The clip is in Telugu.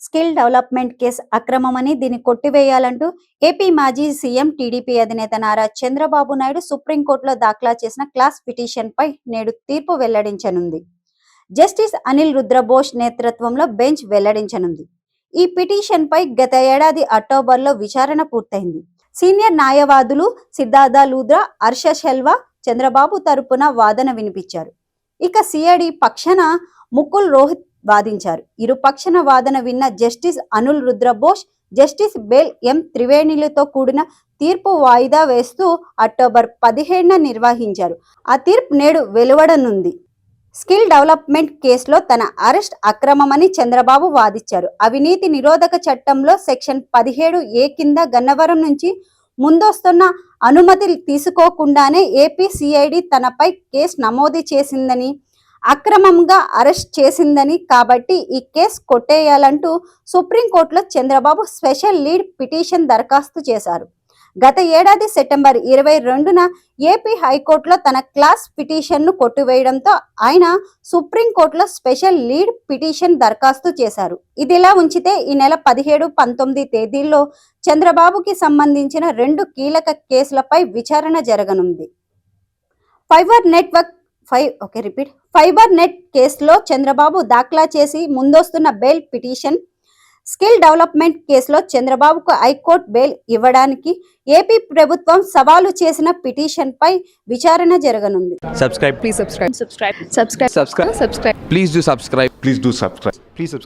స్కిల్ డెవలప్మెంట్ కేసు అక్రమమని దీన్ని కొట్టివేయాలంటూ ఏపీ మాజీ సీఎం టీడీపీ అధినేత నారా చంద్రబాబు నాయుడు సుప్రీంకోర్టులో దాఖలా చేసిన క్లాస్ పిటిషన్ పై నేడు తీర్పు వెల్లడించనుంది. జస్టిస్ అనిల్ రుద్రబోస్ నేతృత్వంలో బెంచ్ వెల్లడించనుంది. ఈ పిటిషన్ పై గత ఏడాది అక్టోబర్లో విచారణ పూర్తయింది. సీనియర్ న్యాయవాదులు సిద్ధార్థ లూథ్రా, హర్ష శెల్వా చంద్రబాబు తరపున వాదన వినిపించారు. ఇక సిఐడి పక్షాన ముకుల్ రోహిత్ వాదించారు. ఇరు పక్షాన వాదన విన్న జస్టిస్ అనుల్ రుద్రబోస్, జస్టిస్ బెల్ ఎం త్రివేణిలతో కూడిన తీర్పు వాయిదా వేస్తూ అక్టోబర్ 17న నిర్వహించారు. ఆ తీర్పు నేడు వెలువడనుంది. స్కిల్ డెవలప్మెంట్ కేసులో తన అరెస్ట్ అక్రమమని చంద్రబాబు వాదించారు. అవినీతి నిరోధక చట్టంలో సెక్షన్ 17A కింద గన్నవరం నుంచి ముందొస్తున్న అనుమతి తీసుకోకుండానే ఏపీ సిఐడి తనపై కేసు నమోదు చేసిందని, అక్రమంగా అరెస్ట్ చేసిందని, కాబట్టి ఈ కేసు కొట్టేయాలంటూ సుప్రీంకోర్టులో చంద్రబాబు స్పెషల్ లీడ్ పిటిషన్ దరఖాస్తు చేశారు. గత ఏడాది సెప్టెంబర్ 22న ఏపీ హైకోర్టులో తన క్లాస్ పిటిషన్ను కొట్టివేయడంతో ఆయన సుప్రీంకోర్టులో స్పెషల్ లీడ్ పిటిషన్ దరఖాస్తు చేశారు. ఇదిలా ఉంచితే ఈ నెల 17, 19 తేదీల్లో చంద్రబాబుకి సంబంధించిన 2 కీలక కేసులపై విచారణ జరగనుంది. ఫైబర్ నెట్ కేసులో చంద్రబాబు దాఖలా చేసి ముందొస్తున్న బెయిల్ పిటిషన్, స్కిల్ డెవలప్మెంట్ కేసులో చంద్రబాబుకు హైకోర్టు బెయిల్ ఇవ్వడానికి ఏపీ ప్రభుత్వం సవాలు చేసిన పిటిషన్ పై విచారణ జరగనుంది. Subscribe. Please subscribe. Subscribe. Subscribe. Subscribe. Subscribe. Please do subscribe. Please do subscribe. Please subscribe.